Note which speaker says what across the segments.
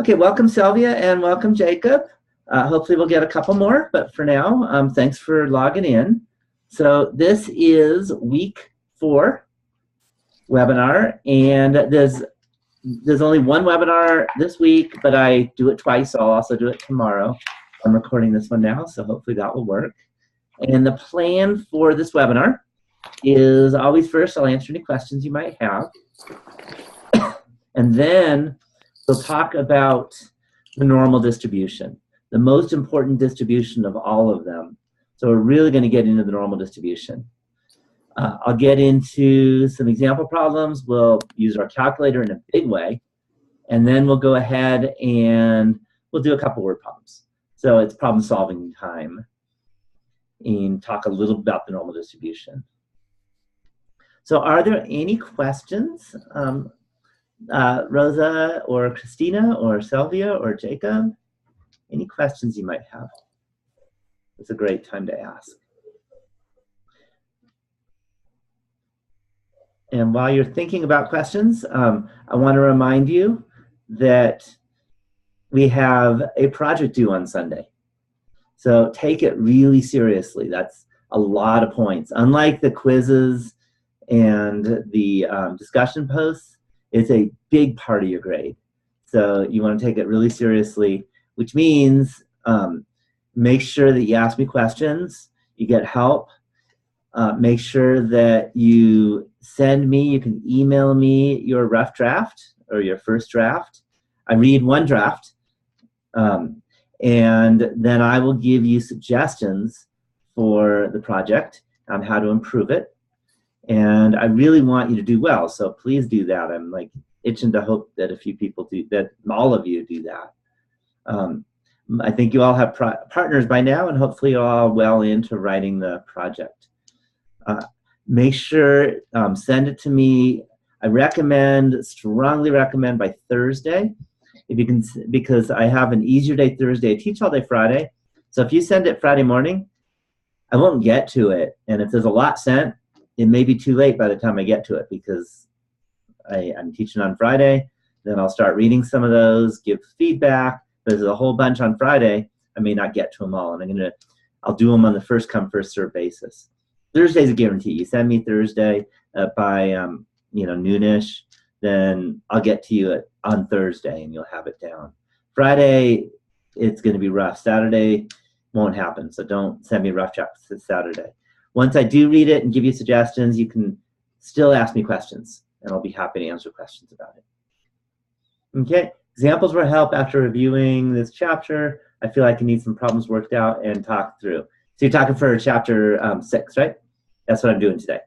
Speaker 1: Okay, welcome Sylvia and welcome Jacob. Hopefully we'll get a couple more, but for now, thanks for logging in. So this is week 4 webinar, and there's only one webinar this week, but I do it twice, so I'll also do it tomorrow. I'm recording this one now, so hopefully that will work. And the plan for this webinar is always first I'll answer any questions you might have, and then we'll talk about the normal distribution, the most important distribution of all of them. So we're really going to get into the normal distribution. I'll get into some example problems. We'll use our calculator in a big way, and then we'll go ahead and we'll do a couple word problems. So it's problem solving time, and talk a little about the normal distribution. So are there any questions? Rosa or Christina or Sylvia or Jacob, any questions you might have? It's a great time to ask. And while you're thinking about questions, I want to remind you that we have a project due on Sunday. So take it really seriously. That's a lot of points. Unlike the quizzes and the discussion posts, it's a big part of your grade. So you want to take it really seriously, which means make sure that you ask me questions, you get help, make sure that you send me, you can email me your rough draft or your first draft. I read one draft, and then I will give you suggestions for the project on how to improve it. And I really want you to do well, so please do that. I'm like itching to hope that a few people do that, all of you do that. I think you all have partners by now, and hopefully you're all well into writing the project. Make sure, send it to me. I strongly recommend by Thursday, if you can, because I have an easier day Thursday. I teach all day Friday. So if you send it Friday morning, I won't get to it. And if there's a lot sent, it may be too late by the time I get to it, because I'm teaching on Friday. Then I'll start reading some of those, give feedback. There's a whole bunch on Friday. I may not get to them all, and I'll do them on the first come first serve basis. Thursday's a guarantee. You send me Thursday by noonish, then I'll get to you on Thursday, and you'll have it down. Friday, it's going to be rough. Saturday won't happen, so don't send me rough drafts this Saturday. Once I do read it and give you suggestions, you can still ask me questions, and I'll be happy to answer questions about it. Okay, examples will help after reviewing this chapter. I feel like I need some problems worked out and talked through. So you're talking for chapter 6, right? That's what I'm doing today.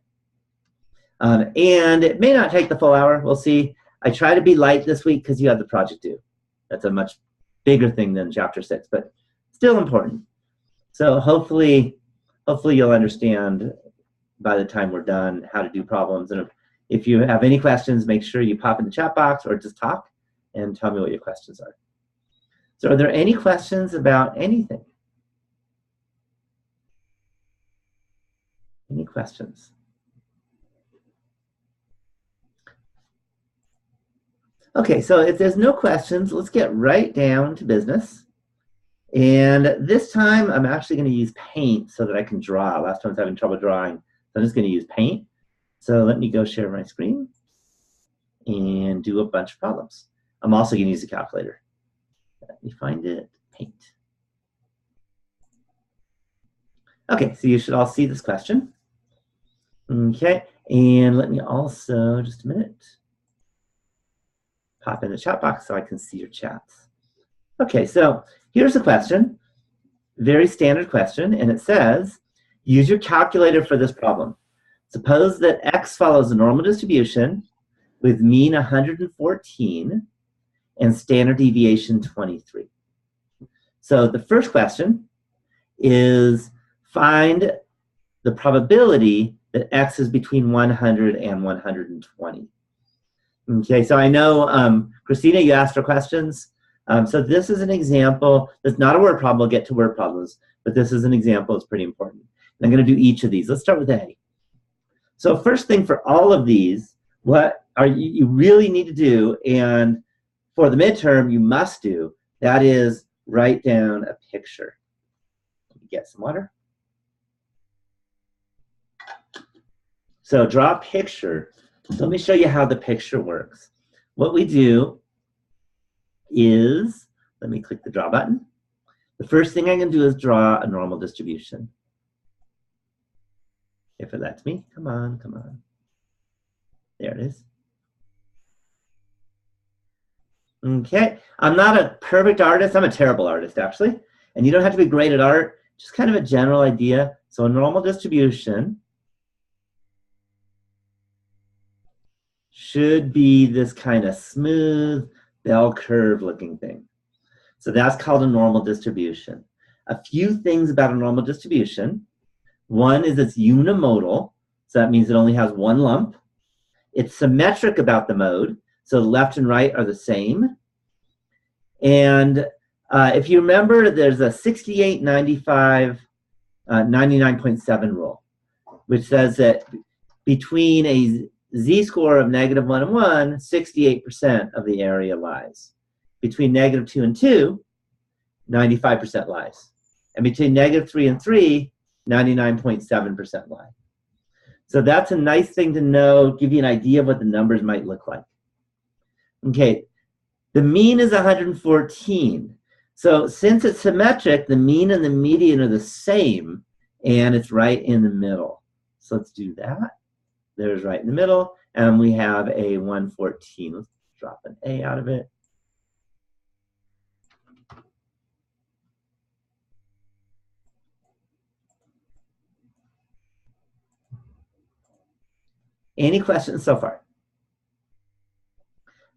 Speaker 1: And it may not take the full hour. We'll see. I try to be light this week because you have the project due. That's a much bigger thing than chapter 6, but still important. So hopefully you'll understand by the time we're done how to do problems. And if you have any questions, make sure you pop in the chat box or just talk and tell me what your questions are. So are there any questions about anything? Any questions? Okay, so if there's no questions, let's get right down to business. And this time, I'm actually going to use Paint so that I can draw. Last time I was having trouble drawing, so I'm just going to use Paint. So let me go share my screen and do a bunch of problems. I'm also going to use a calculator. Let me find it, Paint. Okay, so you should all see this question. Okay, and let me also, just a minute, pop in the chat box so I can see your chats. Okay, so here's the question, very standard question, and it says, use your calculator for this problem. Suppose that X follows a normal distribution with mean 114 and standard deviation 23. So the first question is find the probability that X is between 100 and 120. Okay, so I know, Christina, you asked for questions. So this is an example. It's not a word problem. We'll get to word problems, but this is an example. It's pretty important. And I'm going to do each of these. Let's start with A. So first thing for all of these, what are you really need to do, and for the midterm, you must do, that is write down a picture. Let me get some water. So draw a picture. So let me show you how the picture works. What we do is, let me click the draw button. The first thing I'm going to do is draw a normal distribution. If it lets me. Come on, come on. There it is. Okay, I'm not a perfect artist. I'm a terrible artist, actually. And you don't have to be great at art, just kind of a general idea. So a normal distribution should be this kind of smooth bell curve looking thing. So that's called a normal distribution. A few things about a normal distribution. One is it's unimodal, so that means it only has one lump. It's symmetric about the mode, so the left and right are the same. And if you remember, there's a 68, 95, 99.7 rule, which says that between a z-score of -1 and 1, 68% of the area lies. Between -2 and 2, 95% lies. And between -3 and 3, 99.7% lie. So that's a nice thing to know, give you an idea of what the numbers might look like. Okay, the mean is 114. So since it's symmetric, the mean and the median are the same, and it's right in the middle. So let's do that. There's right in the middle, and we have a 114. Let's drop an A out of it. Any questions so far?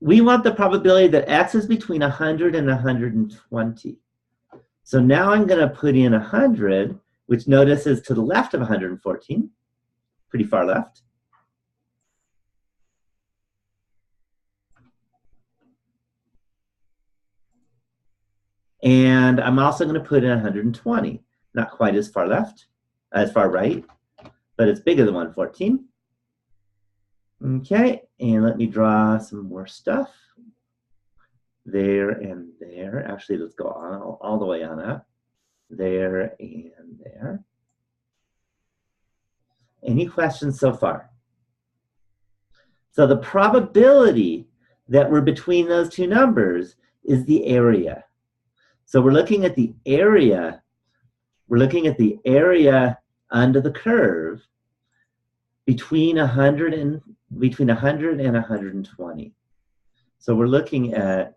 Speaker 1: We want the probability that x is between 100 and 120. So now I'm going to put in 100, which notice is to the left of 114, pretty far left. And I'm also going to put in 120, not quite as far left, as far right, but it's bigger than 114. Okay, and let me draw some more stuff. There and there. Actually, let's go on, all the way on up. There and there. Any questions so far? So the probability that we're between those two numbers is the area. So we're looking at the area. We're looking at the area under the curve between 100 and 120. So we're looking at,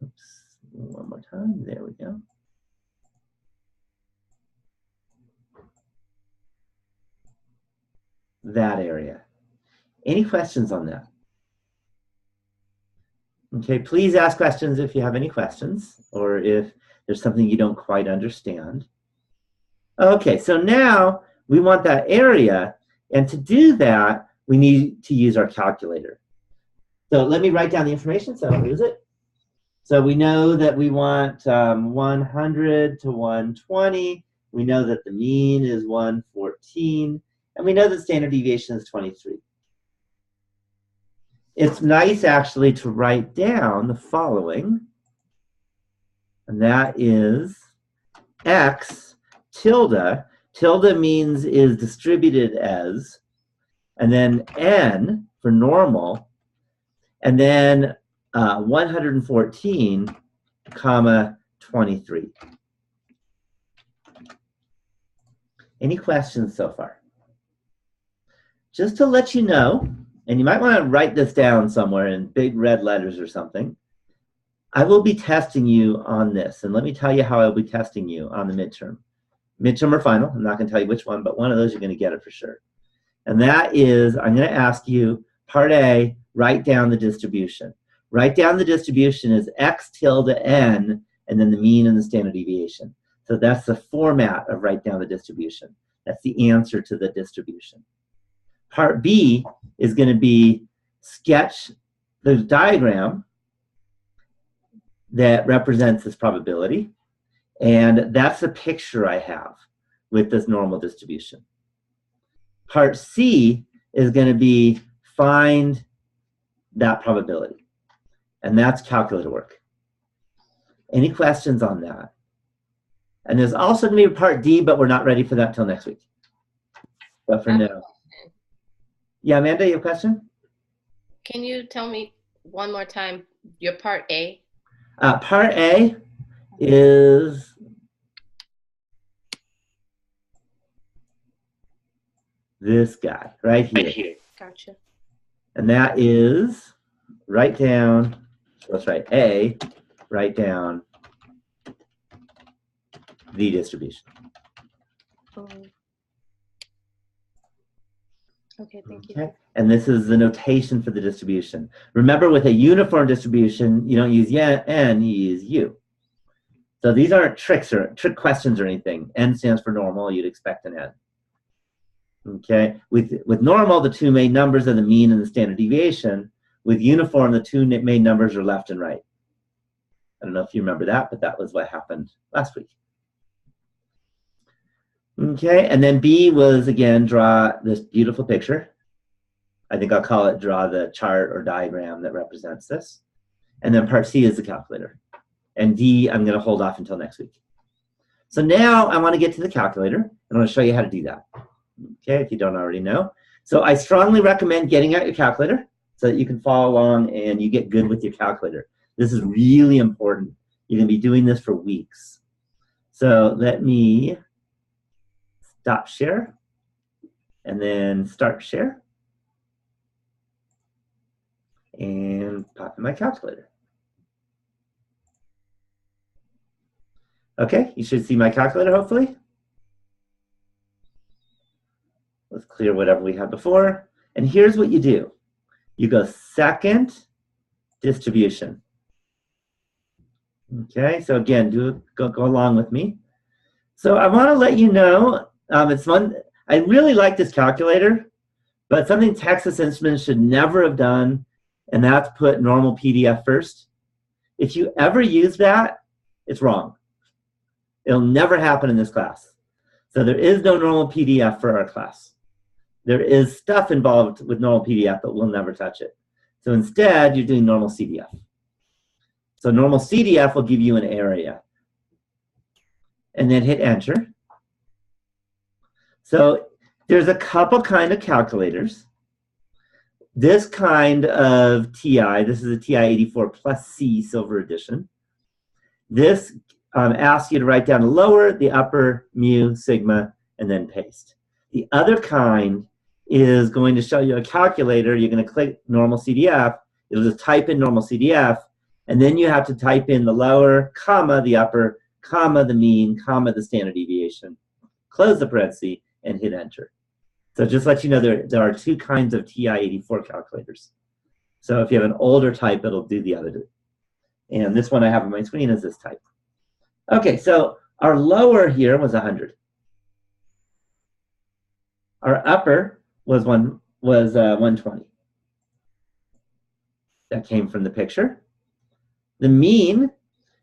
Speaker 1: oops, one more time, there we go. That area. Any questions on that? Okay, please ask questions if you have any questions or if there's something you don't quite understand. Okay, so now we want that area, and to do that, we need to use our calculator. So let me write down the information so I don't lose it. So we know that we want 100 to 120. We know that the mean is 114. And we know that standard deviation is 23. It's nice, actually, to write down the following. And that is x tilde. Tilde means is distributed as, and then n for normal, and then 114, comma 23. Any questions so far? Just to let you know, and you might want to write this down somewhere in big red letters or something, I will be testing you on this. And let me tell you how I'll be testing you on the midterm. Midterm or final, I'm not going to tell you which one, but one of those you're going to get it for sure. And that is, I'm going to ask you, part A, write down the distribution. Write down the distribution as x tilde n, and then the mean and the standard deviation. So that's the format of write down the distribution. That's the answer to the distribution. Part B is going to be sketch the diagram that represents this probability. And that's the picture I have with this normal distribution. Part C is going to be find that probability. And that's calculator work. Any questions on that? And there's also going to be a part D, but we're not ready for that till next week. But for now. Yeah, Amanda, you have a question?
Speaker 2: Can you tell me one more time your part A?
Speaker 1: Part A is this guy right here.
Speaker 2: Gotcha.
Speaker 1: And that is write down, let's write A, write down the distribution.
Speaker 2: Okay, thank you.
Speaker 1: Okay. And this is the notation for the distribution. Remember, with a uniform distribution, you don't use n, you use u. So these aren't trick questions or anything. N stands for normal. You'd expect an n. Okay. With normal, the two main numbers are the mean and the standard deviation. With uniform, the two main numbers are left and right. I don't know if you remember that, but that was what happened last week. Okay, and then B was, again, draw this beautiful picture. I think I'll call it draw the chart or diagram that represents this. And then part C is the calculator. And D, I'm going to hold off until next week. So now I want to get to the calculator, and I want to show you how to do that. Okay, if you don't already know. So I strongly recommend getting out your calculator so that you can follow along and you get good with your calculator. This is really important. You're going to be doing this for weeks. So let me stop share and then start share and pop in my calculator. Okay, you should see my calculator hopefully. Let's clear whatever we had before. And here's what you do. You go second distribution. Okay, so again, go along with me. So I want to let you know, it's fun. I really like this calculator, but something Texas Instruments should never have done, and that's put normal PDF first. If you ever use that, it's wrong. It'll never happen in this class. So there is no normal PDF for our class. There is stuff involved with normal PDF, but we'll never touch it. So instead, you're doing normal CDF. So normal CDF will give you an area. And then hit enter. So there's a couple kind of calculators. This kind of TI, this is a TI 84 plus C Silver Edition. This asks you to write down the lower, the upper, mu, sigma, and then paste. The other kind is going to show you a calculator. You're going to click normal CDF. It'll just type in normal CDF, and then you have to type in the lower, comma, the upper, comma, the mean, comma, the standard deviation. Close the parenthesis and hit enter. So just let you know there are two kinds of TI-84 calculators. So if you have an older type, it'll do the other two. And this one I have on my screen is this type. Okay, so our lower here was 100. Our upper was 120. That came from the picture. The mean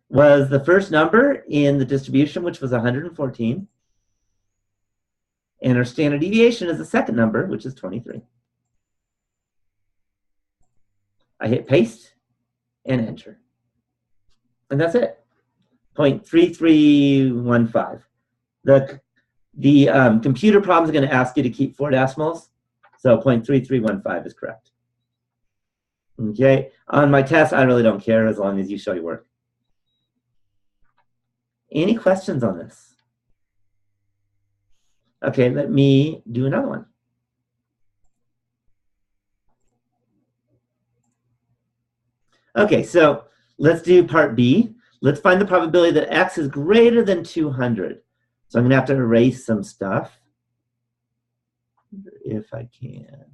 Speaker 1: was the first number in the distribution, which was 114. And our standard deviation is the second number, which is 23. I hit paste and enter. And that's it. 0.3315. The computer problem is going to ask you to keep 4 decimals. So 0.3315 is correct. Okay. On my test, I really don't care as long as you show your work. Any questions on this? Okay, let me do another one. Okay, so let's do part B. Let's find the probability that x is greater than 200. So I'm going to have to erase some stuff. If I can.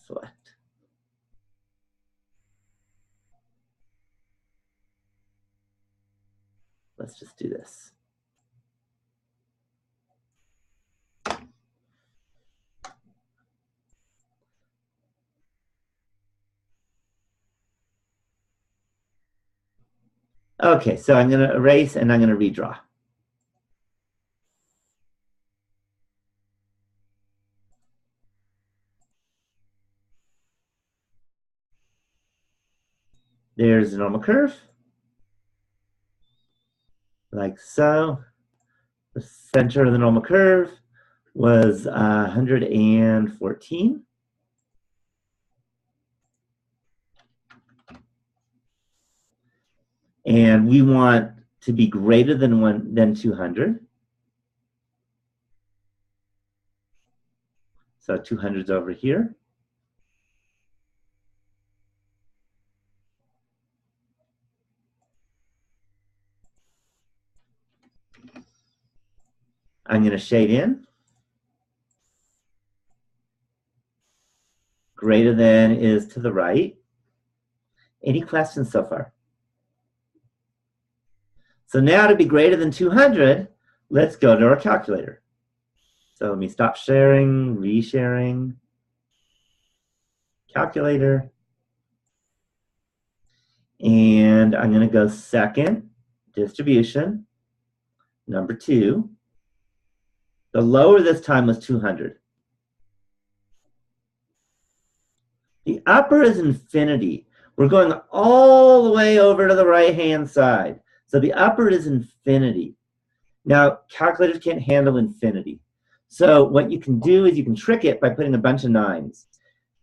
Speaker 1: Select. Let's just do this. Okay, so I'm going to erase and I'm going to redraw. There's the normal curve, like so. The center of the normal curve was 114. And we want to be greater than 200. So 200's over here. I'm going to shade in. Greater than is to the right. Any questions so far? So now to be greater than 200, let's go to our calculator. So let me stop sharing, resharing, calculator. And I'm going to go second, distribution, number 2. The lower this time was 200. The upper is infinity. We're going all the way over to the right-hand side. So the upper is infinity. Now, calculators can't handle infinity. So what you can do is you can trick it by putting a bunch of 9s.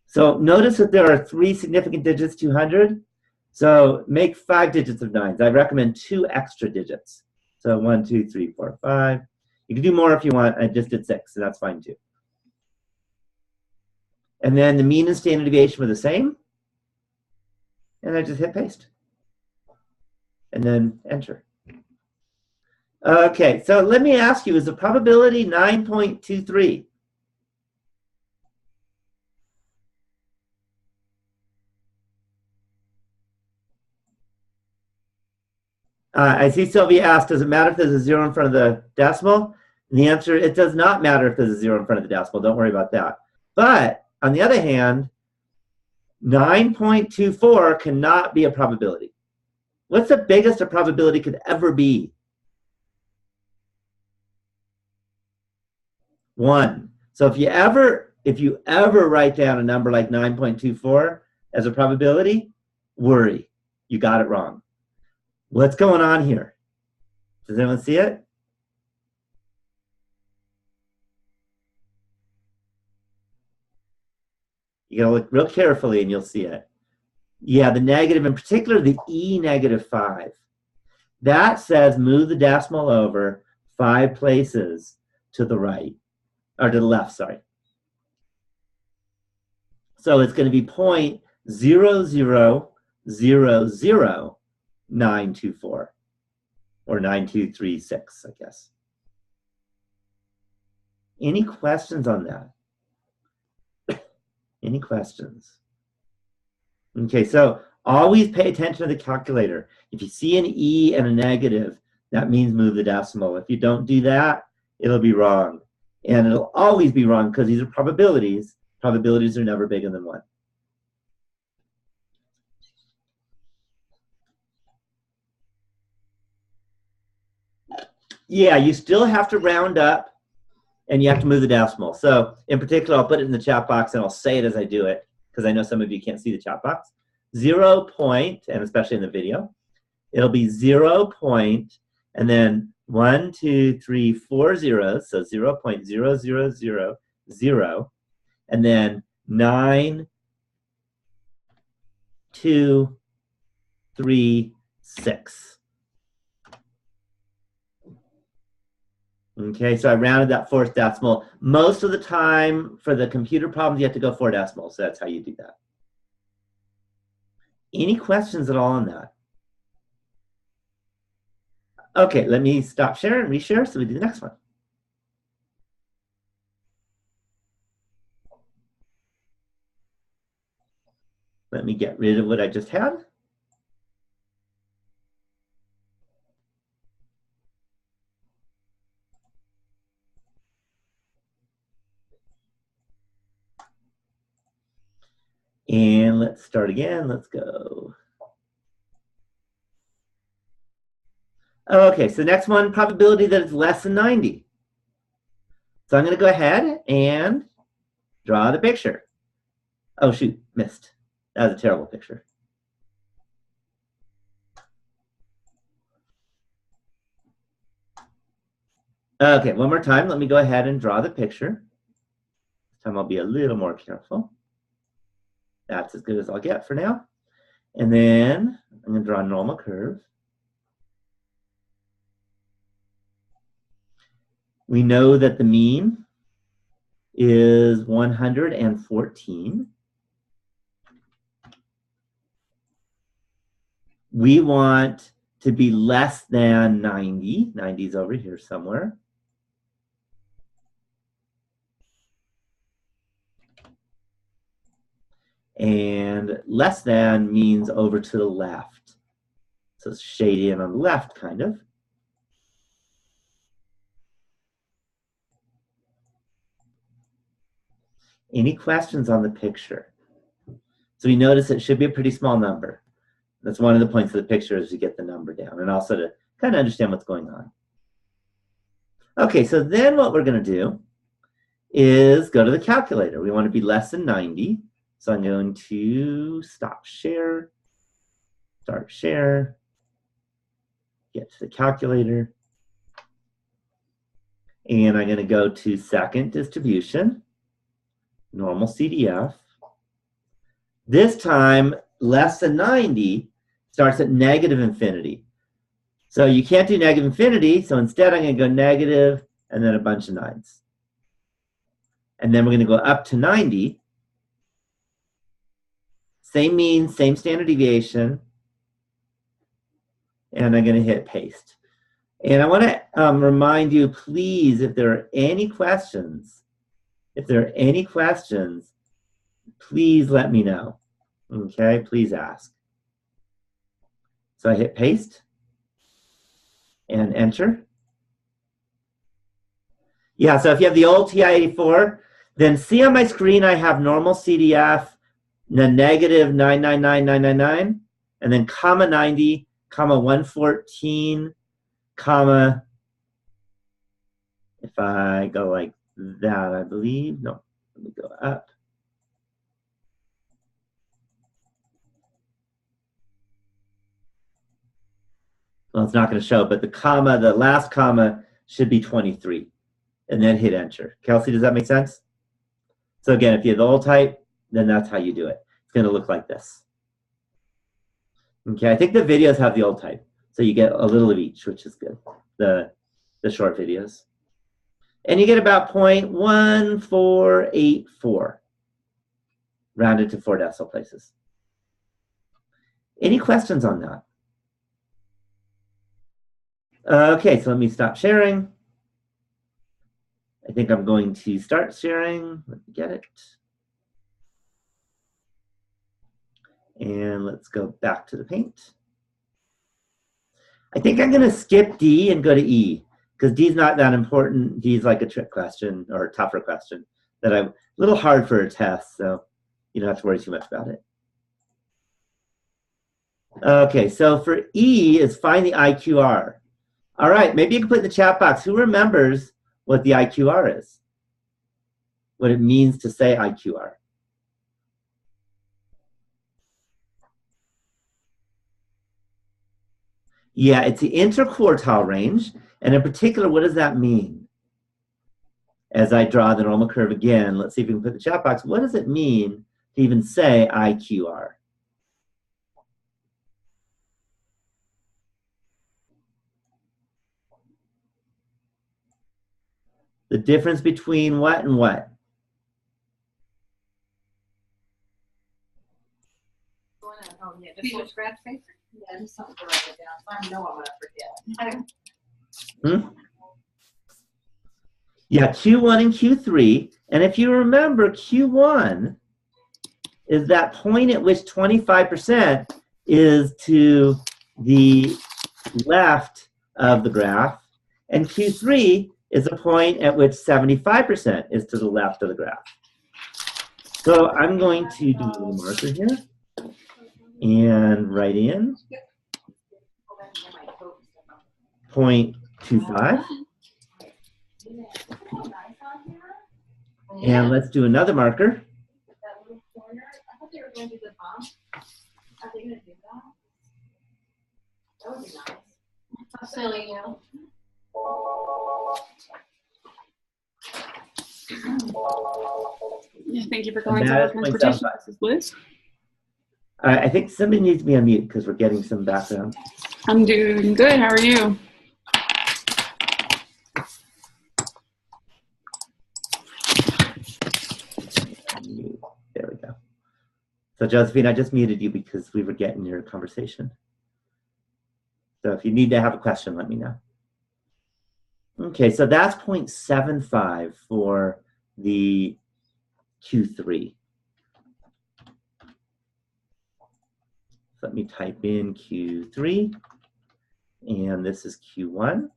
Speaker 1: So notice that there are 3 significant digits, 200. So make 5 digits of 9s. I recommend 2 extra digits. So 1, 2, 3, 4, 5. You can do more if you want. I just did 6, so that's fine too. And then the mean and standard deviation were the same. And I just hit paste. And then enter. Okay, so let me ask you, is the probability 9.23? I see Sylvia asked, does it matter if there's a 0 in front of the decimal? And the answer, it does not matter if there's a 0 in front of the decimal. Don't worry about that. But on the other hand, 9.24 cannot be a probability. What's the biggest a probability could ever be? 1. So if you ever write down a number like 9.24 as a probability, worry. You got it wrong. What's going on here? Does anyone see it? You gotta look real carefully and you'll see it. Yeah, the negative, in particular the E -5. That says move the decimal over 5 places to the right, or to the left, sorry. So it's going to be 0.0000924, or 9236, I guess. Any questions on that? Any questions? Okay, so always pay attention to the calculator. If you see an E and a negative, that means move the decimal. If you don't do that, it'll be wrong. And it'll always be wrong because these are probabilities. Probabilities are never bigger than 1. Yeah, you still have to round up and you have to move the decimal. So in particular, I'll put it in the chat box and I'll say it as I do it because I know some of you can't see the chat box. 0 point, and especially in the video, it'll be 0 point, and then 1, 2, 3, 4 zeros, so 0.0000, and then 9, 2, 3, 6. Okay, so I rounded that 4th decimal. Most of the time for the computer problems, you have to go 4 decimals, so that's how you do that. Any questions at all on that? Okay, let me stop sharing and reshare so we do the next one. Let me get rid of what I just had. And let's start again. Let's go. Okay, so next one, probability that it's less than 90. So I'm going to go ahead and draw the picture. Oh, shoot, missed. That was a terrible picture. Okay, one more time. Let me go ahead and draw the picture. This time I'll be a little more careful. That's as good as I'll get for now. And then I'm going to draw a normal curve. We know that the mean is 114. We want to be less than 90. 90 is over here somewhere. And less than means over to the left. So it's shady in on the left, kind of. Any questions on the picture? So we notice it should be a pretty small number. That's one of the points of the picture, is to get the number down and also to kind of understand what's going on. Okay, so then what we're going to do is go to the calculator. We want to be less than 90. So I'm going to stop share, start share, get to the calculator. And I'm going to go to second distribution, normal CDF. This time, less than 90 starts at negative infinity. So you can't do negative infinity, so instead I'm going to go negative and then a bunch of 9s. And then we're going to go up to 90. Same mean, same standard deviation. And I'm going to hit paste. And I want to remind you, please, if there are any questions, please let me know. Okay, please ask. So I hit paste and enter. Yeah, so if you have the old TI-84, then see on my screen I have normal CDF, the negative 999,999, and then comma 90, comma 114, comma, if I go like that, I believe, no, let me go up. Well, it's not going to show, but the comma, the last comma should be 23, and then hit enter. Kelsey, does that make sense? So again, if you have the old type, then that's how you do it. It's going to look like this. Okay, I think the videos have the old type, so you get a little of each, which is good, the short videos. And you get about 0.1484, rounded to 4 decimal places. Any questions on that? Okay, so let me stop sharing. I think I'm going to start sharing. Let me get it. And let's go back to the paint. I think I'm going to skip D and go to E, because D is not that important. D is like a trick question or a tougher question that I'm a little hard for a test, so you don't have to worry too much about it. Okay, so for E is find the IQR. All right, maybe you can put in the chat box, who remembers what the IQR is? What it means to say IQR? Yeah, it's the interquartile range. And in particular, what does that mean? As I draw the normal curve again, let's see if we can put in the chat box. What does it mean to even say IQR? The difference between what and what?
Speaker 3: Oh, yeah, just a scratch paper? Yeah, just something to write it down. I know I'm gonna forget.
Speaker 1: Yeah, Q1 and Q3. And if you remember, Q1 is that point at which 25% is to the left of the graph, and Q3 is a point at which 75% is to the left of the graph. So I'm going to do a little marker here and write in 0.25. And let's do another marker.
Speaker 3: Silly, you know.
Speaker 4: Yeah, thank you for calling
Speaker 1: And that
Speaker 4: Tower
Speaker 1: is
Speaker 4: Transportation.
Speaker 1: 0.75.
Speaker 4: This is Liz.
Speaker 1: I think somebody needs to be on mute because we're getting some background.
Speaker 4: I'm doing good. How are you?
Speaker 1: There we go. So Josephine, I just muted you because we were getting your conversation. So if you need to have a question, let me know. Okay, so that's 0.75 for the Q3. So let me type in Q3, and this is Q1.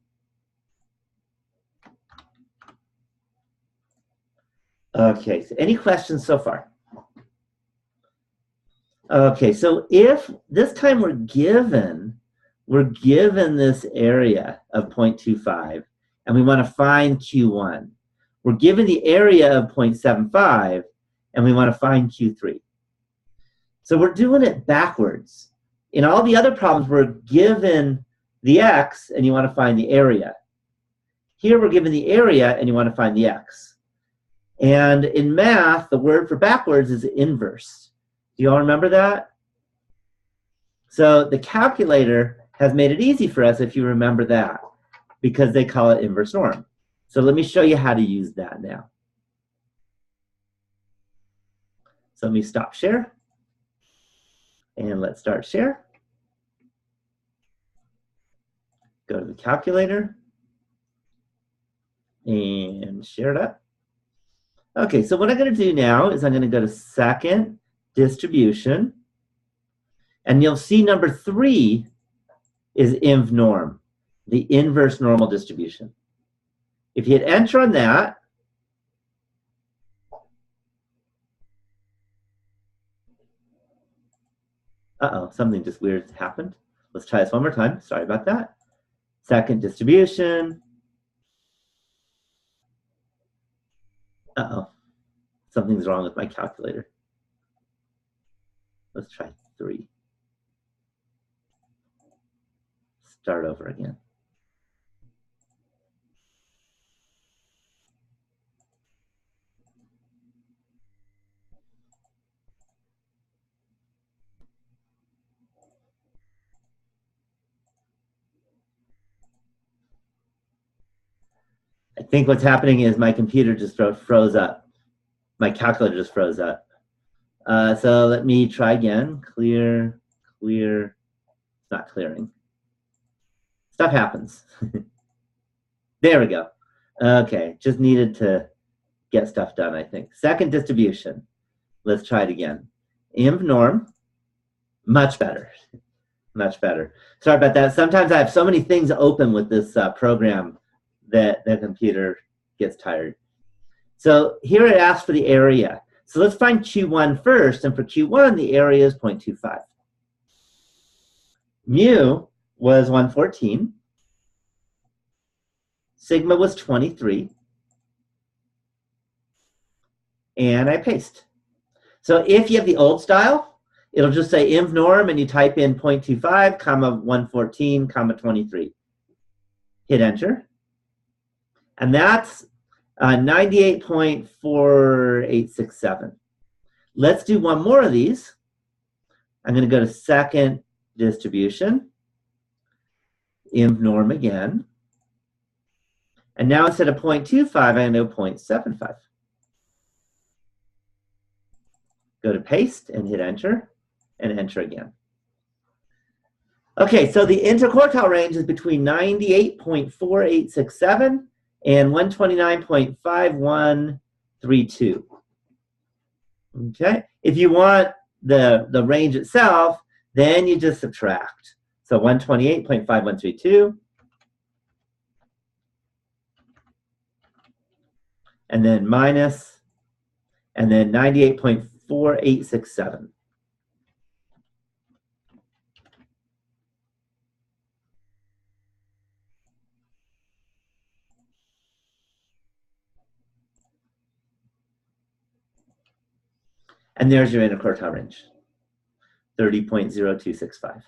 Speaker 1: Okay, so any questions so far? Okay, so if this time we're given this area of 0.25, and we want to find Q1. We're given the area of 0.75, and we want to find Q3. So we're doing it backwards. In all the other problems, we're given the x, and you want to find the area. Here we're given the area, and you want to find the x. And in math, the word for backwards is inverse. Do you all remember that? So the calculator has made it easy for us if you remember that, because they call it inverse norm. So let me show you how to use that now. So let me stop share. And let's start share. Go to the calculator and share it up. Okay, so what I'm going to do now is I'm going to go to second distribution. And you'll see number 3 is inv norm, the inverse normal distribution. If you hit enter on that, something just weird happened. Let's try this one more time. Sorry about that. Second distribution. Something's wrong with my calculator. Let's try 3. Start over again. I think what's happening is my computer just froze up. My calculator just froze up. So let me try again. Clear, clear. It's not clearing. Stuff happens. There we go. Okay, just needed to get stuff done, I think. Second distribution. Let's try it again. Inv norm. Much better. Much better. Sorry about that. Sometimes I have so many things open with this program that the computer gets tired. So here it asks for the area. So let's find Q1 first. And for Q1, the area is 0.25. Mu was 114. Sigma was 23. And I paste. So if you have the old style, it'll just say inv norm, and you type in 0.25, comma 114, comma 23. Hit enter. And that's 98.4867. Let's do one more of these. I'm going to go to second distribution, inv norm again. And now instead of 0.25, I'm going to go 0.75. Go to paste and hit enter, and enter again. Okay, so the interquartile range is between 98.4867 and 129.5132. Okay, if you want the range itself, then you just subtract. So 128.5132, and then minus, and then 98.4867. And there's your interquartile range, 30.0265.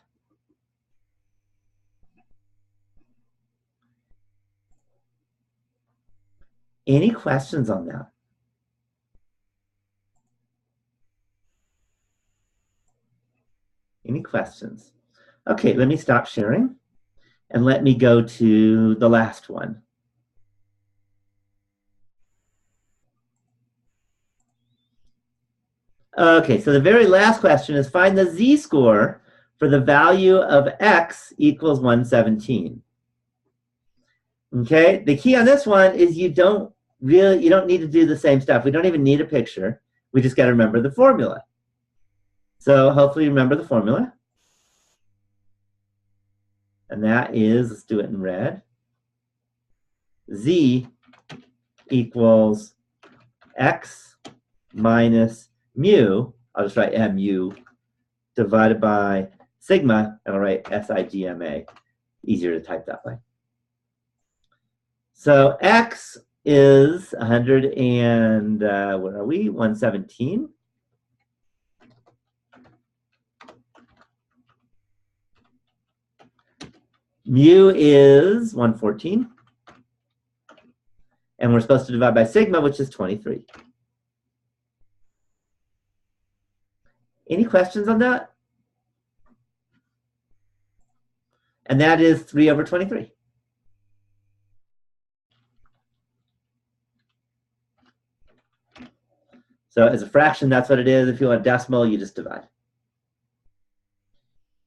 Speaker 1: Any questions on that? Any questions? Okay, let me stop sharing and let me go to the last one. Okay, so the very last question is find the z-score for the value of x equals 117. Okay, the key on this one is you don't need to do the same stuff. We don't even need a picture. We just got to remember the formula. So hopefully you remember the formula. And that is, let's do it in red. Z equals x minus mu, I'll just write mu, divided by sigma, and I'll write sigma. Easier to type that way. So x is 100 and, where are we? 117. Mu is 114. And we're supposed to divide by sigma, which is 23. Any questions on that? And that is 3 over 23. So as a fraction, that's what it is. If you want a decimal, you just divide.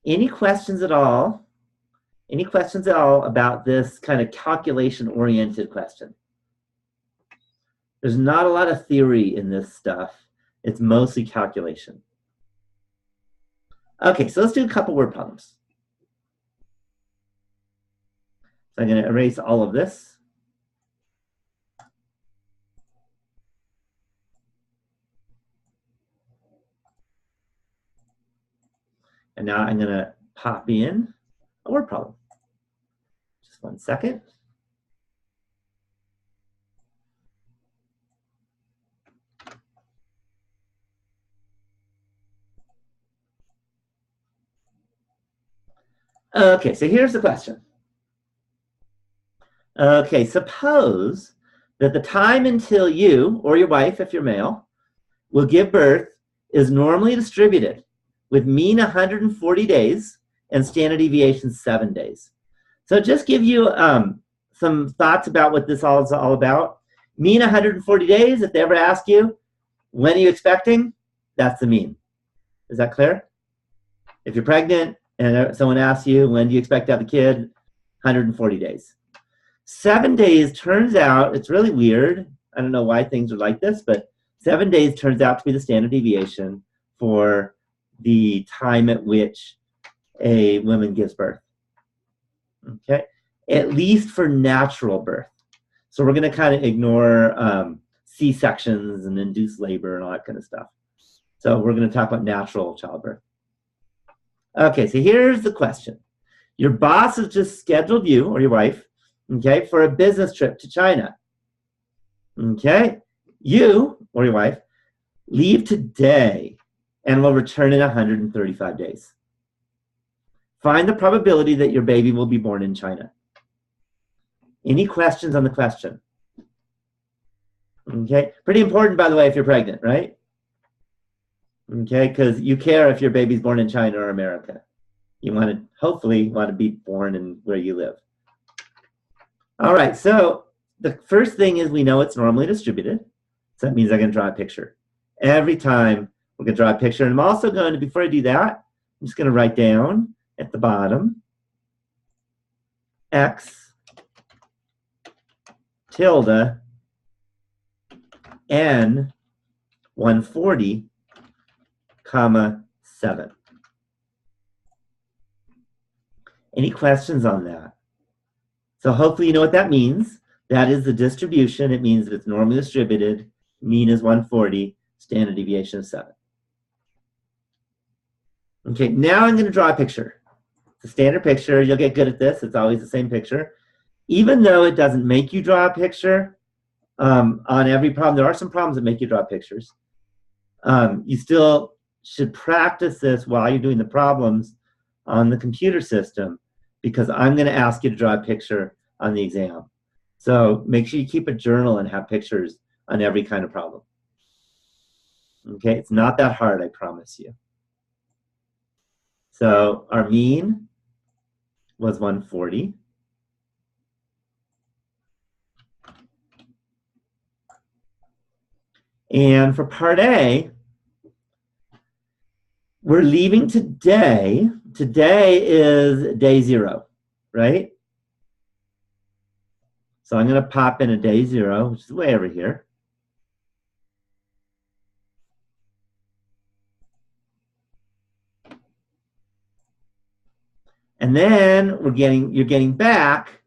Speaker 1: Any questions at all? Any questions at all about this kind of calculation-oriented question? There's not a lot of theory in this stuff. It's mostly calculation. Okay, so let's do a couple word problems. So I'm going to erase all of this. And now I'm going to pop in a word problem. Just 1 second. Okay, so here's the question. Okay, suppose that the time until you, or your wife if you're male, will give birth is normally distributed with mean 140 days and standard deviation 7 days. So just give you some thoughts about what this all is all about. Mean 140 days, if they ever ask you, when are you expecting? That's the mean. Is that clear? If you're pregnant and someone asks you, when do you expect to have a kid? 140 days. 7 days turns out, it's really weird. I don't know why things are like this, but 7 days turns out to be the standard deviation for the time at which a woman gives birth. Okay, at least for natural birth. So we're going to kind of ignore C-sections and induced labor and all that kind of stuff. So we're going to talk about natural childbirth. Okay, so here's the question. Your boss has just scheduled you or your wife, okay, for a business trip to China. Okay, you or your wife leave today and will return in 135 days. Find the probability that your baby will be born in China. Any questions on the question? Okay, pretty important, by the way, if you're pregnant, right? Okay, because you care if your baby's born in China or America. You want to, hopefully, want to be born in where you live. All right, so the first thing is we know it's normally distributed. So that means I'm going to draw a picture. Every time we're going to draw a picture. And I'm also going to, before I do that, I'm just going to write down at the bottom, X tilde N 140, comma 7. Any questions on that? So hopefully you know what that means. That is the distribution. It means that it's normally distributed. Mean is 140, standard deviation is 7. Okay, now I'm going to draw a picture. It's a standard picture. You'll get good at this. It's always the same picture. Even though it doesn't make you draw a picture on every problem, there are some problems that make you draw pictures. You still should practice this while you're doing the problems on the computer system, because I'm going to ask you to draw a picture on the exam. So make sure you keep a journal and have pictures on every kind of problem. Okay, it's not that hard, I promise you. So our mean was 140. And for part A, we're leaving today. Today is day 0, right? So I'm going to pop in a day 0, which is way over here. And then you're getting back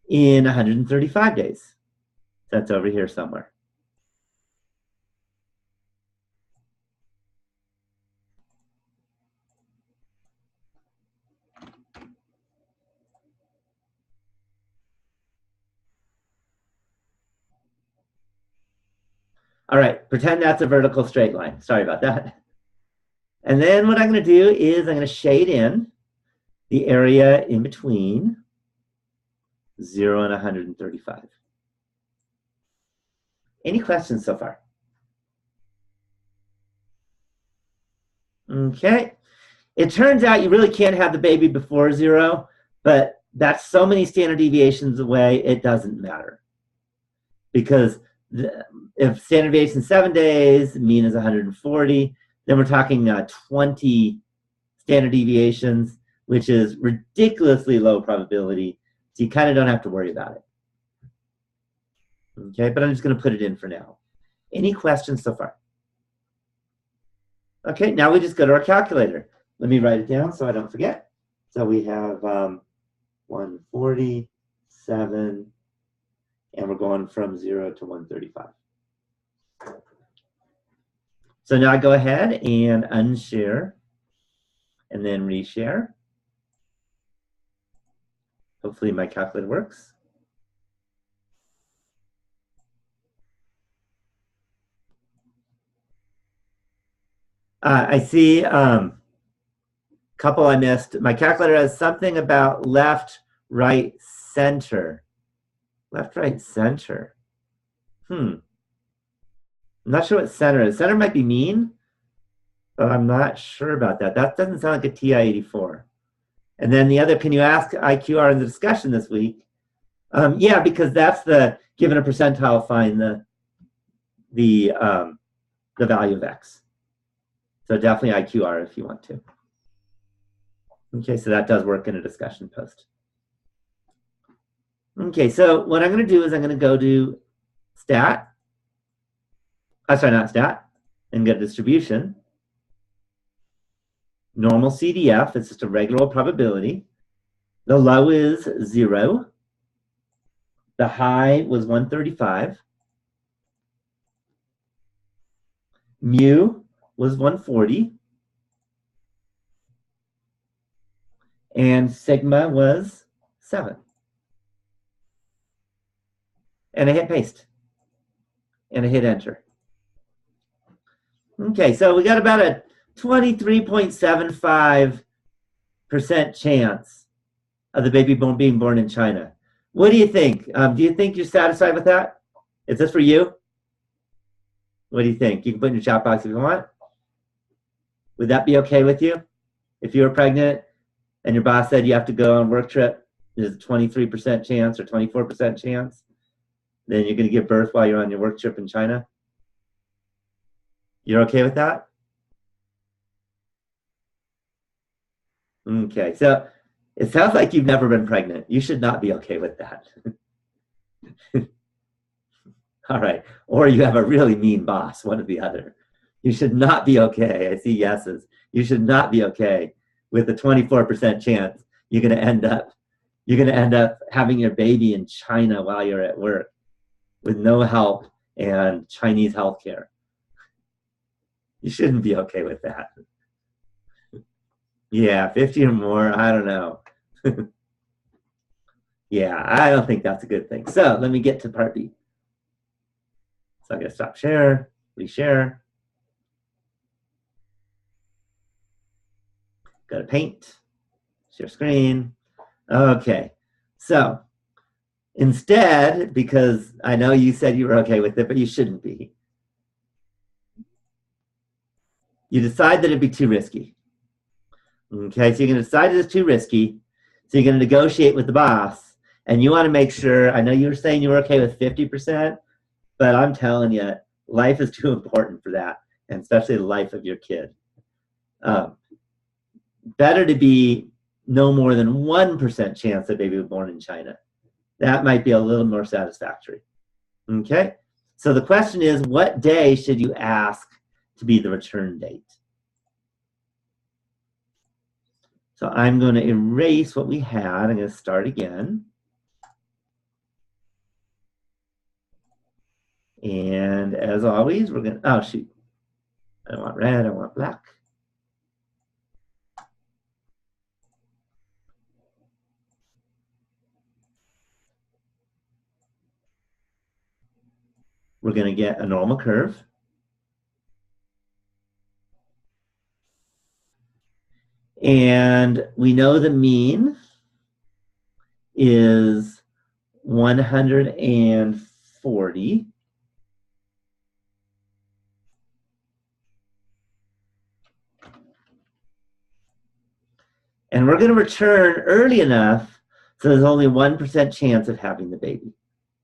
Speaker 1: in 135 days. That's over here somewhere. All right, pretend that's a vertical straight line. Sorry about that. And then what I'm going to do is I'm going to shade in the area in between 0 and 135. Any questions so far? Okay. It turns out you really can't have the baby before 0, but that's so many standard deviations away, it doesn't matter. Because if standard deviation is 7 days, mean is 140, then we're talking 20 standard deviations, which is ridiculously low probability. So you kind of don't have to worry about it. Okay, but I'm just going to put it in for now. Any questions so far? Okay, now we just go to our calculator. Let me write it down so I don't forget. So we have 147, and we're going from 0 to 135. So now I go ahead and unshare and then reshare. Hopefully my calculator works. I see couple I missed. My calculator has something about left, right, center. Left, right, center. I'm not sure what center is. Center might be mean, but I'm not sure about that. That doesn't sound like a TI-84. And then the other, can you ask IQR in the discussion this week? Yeah, because that's the, given a percentile, find the value of X. So definitely IQR if you want to. Okay, so that does work in a discussion post. Okay, so what I'm going to do is I'm going to go to stat. Sorry, not stat, and get distribution. Normal CDF, it's just a regular probability. The low is 0. The high was 135. Mu was 140. And sigma was 7. And I hit paste. And I hit enter. Okay, so we got about a 23.75% chance of the baby being born in China. What do you think? Do you think you're satisfied with that? Is this for you? What do you think? You can put in your chat box if you want. Would that be okay with you? If you were pregnant and your boss said you have to go on a work trip, there's a 23% chance or 24% chance, then you're going to give birth while you're on your work trip in China? You're okay with that? Okay, so it sounds like you've never been pregnant. You should not be okay with that. All right, or you have a really mean boss, one or the other. You should not be okay. I see yeses. You should not be okay with the 24% chance you're going to end up having your baby in China while you're at work with no help and Chinese healthcare. You shouldn't be okay with that. Yeah, 50 or more, I don't know. Yeah, I don't think that's a good thing. So let me get to part B. So I'm going to stop share, reshare. Go to Paint, share screen. Okay, so Instead, because I know you said you were okay with it, but you shouldn't be, you decide that it'd be too risky. Okay, so you're going to decide it's too risky, so you're going to negotiate with the boss, and you want to make sure, I know you were saying you were okay with 50%, but I'm telling you, life is too important for that, and especially the life of your kid. Better to be no more than 1% chance that baby was born in China. That might be a little more satisfactory. Okay, so the question is, what day should you ask to be the return date? So I'm going to erase what we had. I'm going to start again. And as always, we're going to, oh shoot, I don't want red, I want black. We're going to get a normal curve. And we know the mean is 140. And we're going to return early enough so there's only 1% chance of having the baby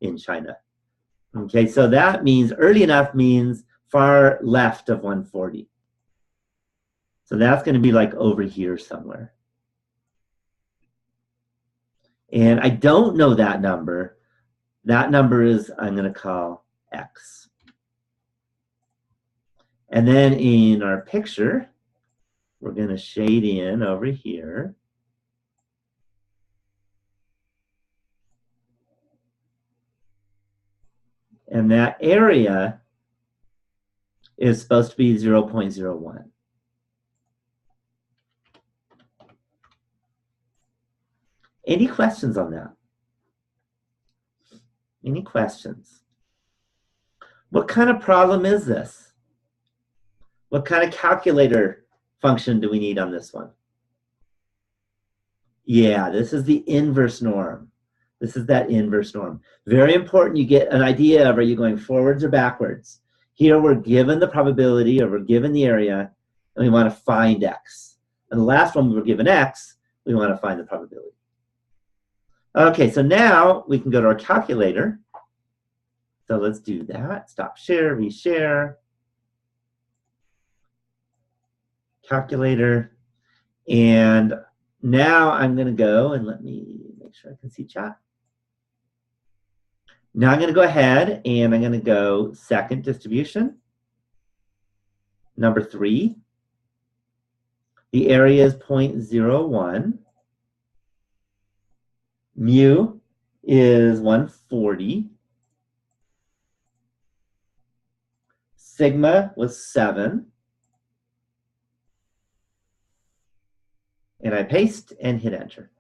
Speaker 1: in China. Okay, so that means early enough means far left of 140. So that's going to be like over here somewhere. And I don't know that number. That number is, I'm going to call X. And then in our picture, we're going to shade in over here. And that area is supposed to be 0.01. Any questions on that? Any questions? What kind of problem is this? What kind of calculator function do we need on this one? Yeah, this is the inverse norm. This is that inverse norm. Very important you get an idea of, are you going forwards or backwards? Here we're given the probability, or we're given the area, and we want to find X. And the last one we were given X, we want to find the probability. Okay, so now we can go to our calculator. So let's do that. Stop share, reshare. Calculator. And now I'm going to go, and let me make sure I can see chat. Now I'm going to go ahead and I'm going to go second distribution. Number 3. The area is 0.01. Mu is 140. Sigma was 7. And I paste and hit enter.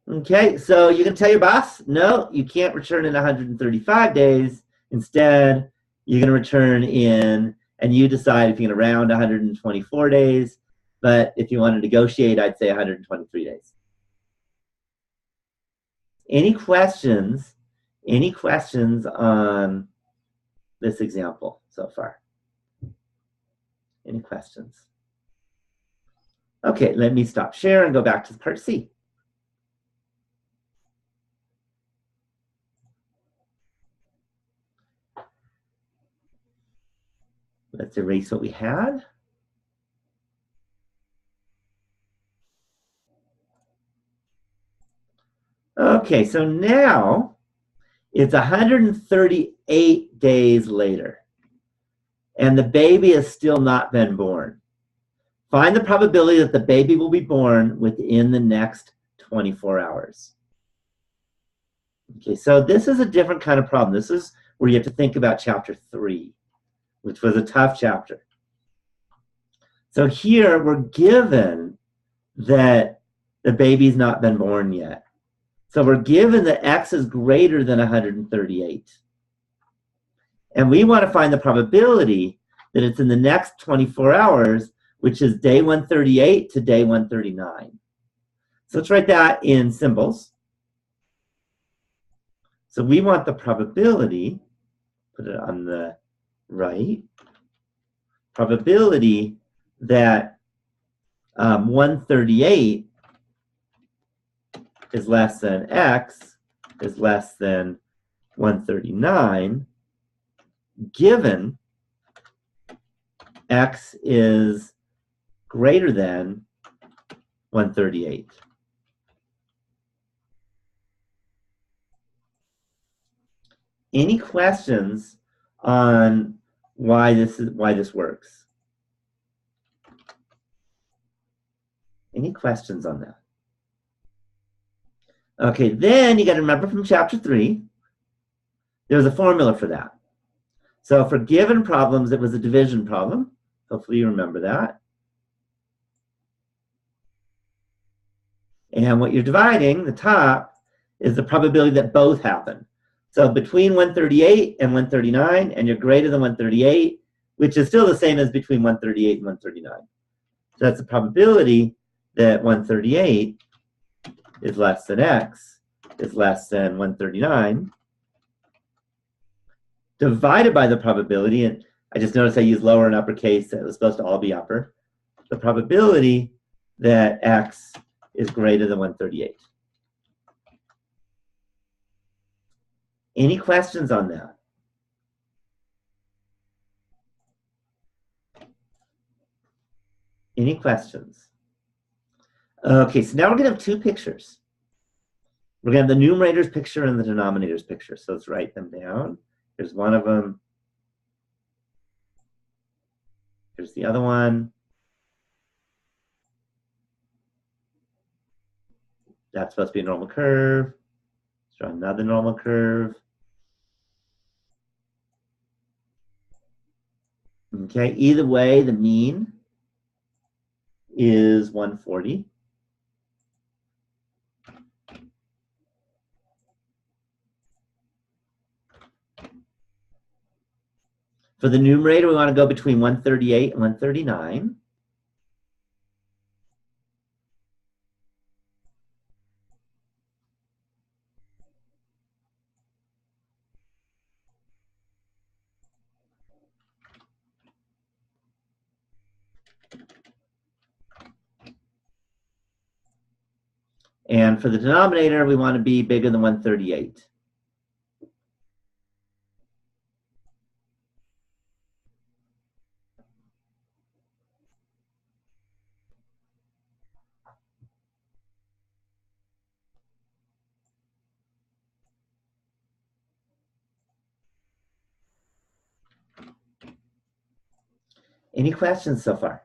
Speaker 1: Okay, so you can tell your boss, no, you can't return in 135 days. Instead, you're going to return in, and you decide if you're going to round 124 days. But if you want to negotiate, I'd say 123 days. Any questions? Any questions on this example so far? Any questions? Okay, let me stop share and go back to part C. Let's erase what we had. Okay, so now it's 138 days later, and the baby has still not been born. Find the probability that the baby will be born within the next 24 hours. Okay, so this is a different kind of problem. This is where you have to think about chapter 3, which was a tough chapter. So here we're given that the baby's not been born yet. So we're given that X is greater than 138. And we want to find the probability that it's in the next 24 hours, which is day 138 to day 139. So let's write that in symbols. So we want the probability, put it on the right, probability that 138 is less than x is less than 139, given x is greater than 138. Any questions on why this works? Any questions on that? Okay, then you got to remember from chapter 3, there's a formula for that. So for given problems, it was a division problem. Hopefully you remember that. And what you're dividing, the top, is the probability that both happen. So between 138 and 139, and you're greater than 138, which is still the same as between 138 and 139. So that's the probability that 138 is less than x is less than 139, divided by the probability, and I just noticed I used lower and uppercase, it was supposed to all be upper, the probability that x is greater than 138. Any questions on that? Any questions? Okay, so now we're going to have two pictures. We're going to have the numerator's picture and the denominator's picture. So let's write them down. Here's one of them. Here's the other one. That's supposed to be a normal curve. Let's draw another normal curve. Okay, either way, the mean is 140. For the numerator, we want to go between 138 and 139. And for the denominator, we want to be bigger than 138. Any questions so far?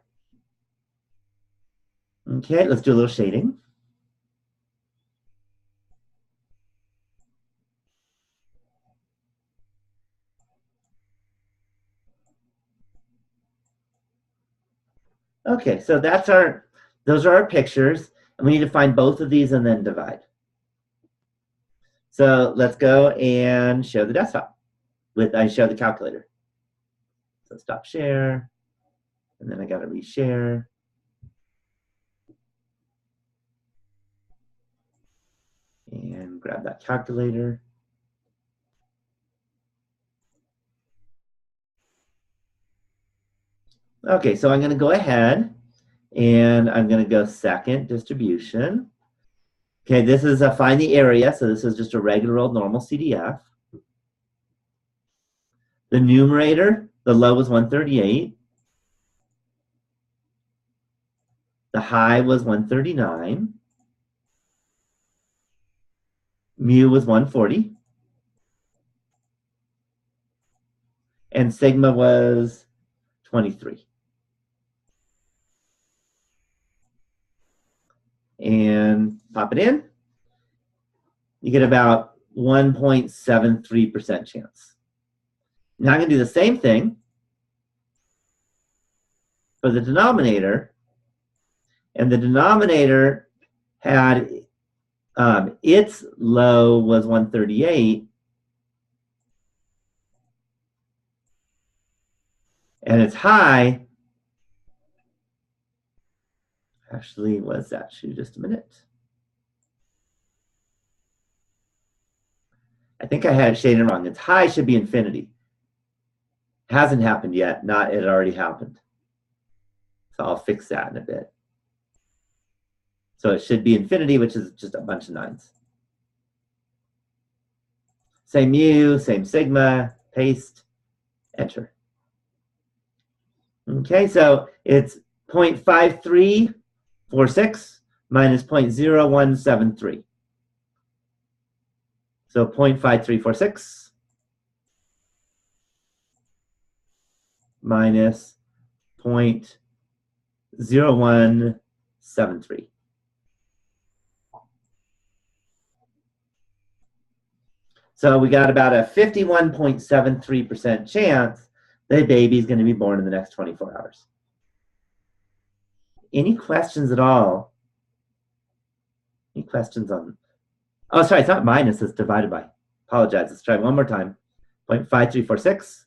Speaker 1: Okay, let's do a little shading. Okay, so those are our pictures, and we need to find both of these and then divide. So let's go and show the desktop. I show the calculator. So stop share, and then I got to reshare. And grab that calculator. Okay, so I'm going to go ahead and I'm going to go second distribution. Okay, this is a find the area, so this is just a regular old normal CDF. The numerator, the low was 138. The high was 139. Mu was 140. And sigma was 23. And pop it in. You get about 1.73% chance. Now I'm going to do the same thing for the denominator. And the denominator had its low was 138. And its high actually was actually just a minute. I think I had it shaded wrong. Its high should be infinity. Hasn't happened yet. Not, it already happened. So I'll fix that in a bit. So it should be infinity, which is just a bunch of 9s. Same mu, same sigma, paste, enter. Okay, so it's 0.5346 minus 0.0173. So 0.5346 minus 0.0173. So we got about a 51.73% chance that a baby is going to be born in the next 24 hours. Any questions at all? Any questions on? Oh, sorry, it's not minus, it's divided by. Apologize, let's try one more time. 0.5346.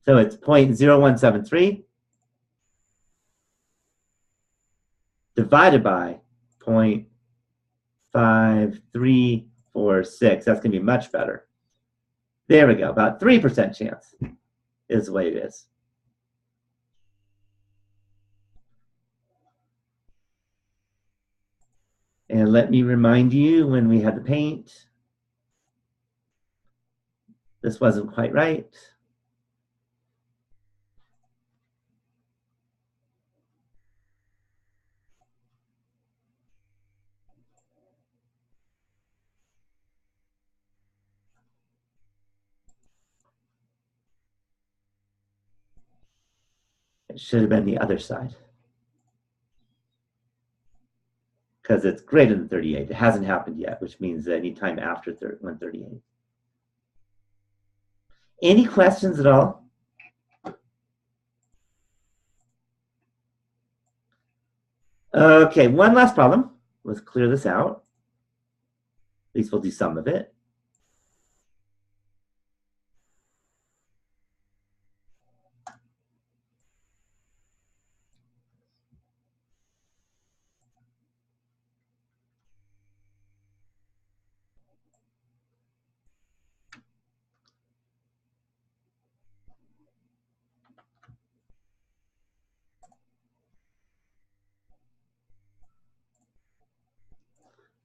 Speaker 1: So it's 0.0173 divided by 0.5346. That's going to be much better. There we go. About 3% chance is the way it is. And let me remind you, when we had the paint, this wasn't quite right. It should have been the other side. Because it's greater than 38. It hasn't happened yet, which means any time after 138. Any questions at all? Okay, one last problem. Let's clear this out. At least we'll do some of it.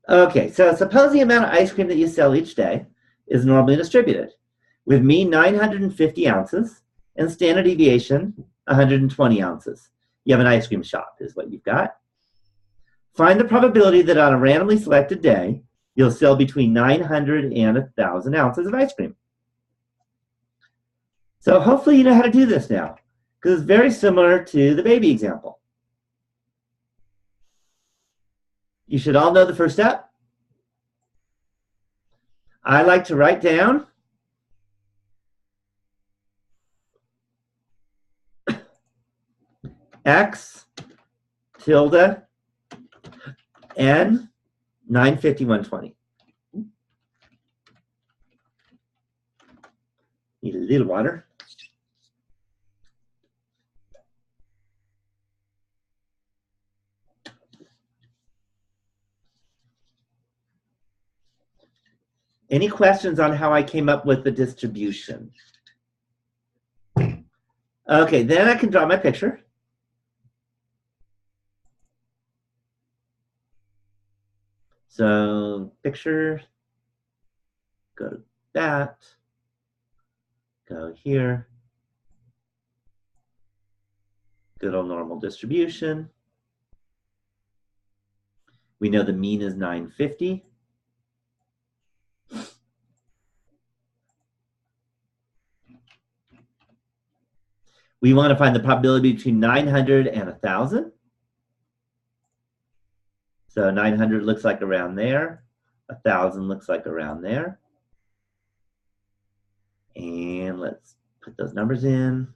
Speaker 1: Okay, so suppose the amount of ice cream that you sell each day is normally distributed, with mean 950 ounces and standard deviation 120 ounces. You have an ice cream shop, is what you've got. Find the probability that on a randomly selected day, you'll sell between 900 and 1,000 ounces of ice cream. So hopefully you know how to do this now, because it's very similar to the baby example. You should all know the first step. I like to write down X tilde N 950 120. Need a little water. Any questions on how I came up with the distribution? Okay, then I can draw my picture. So picture, go to that, go here, good old normal distribution. We know the mean is 950. We want to find the probability between 900 and 1,000. So 900 looks like around there. 1,000 looks like around there. And let's put those numbers in.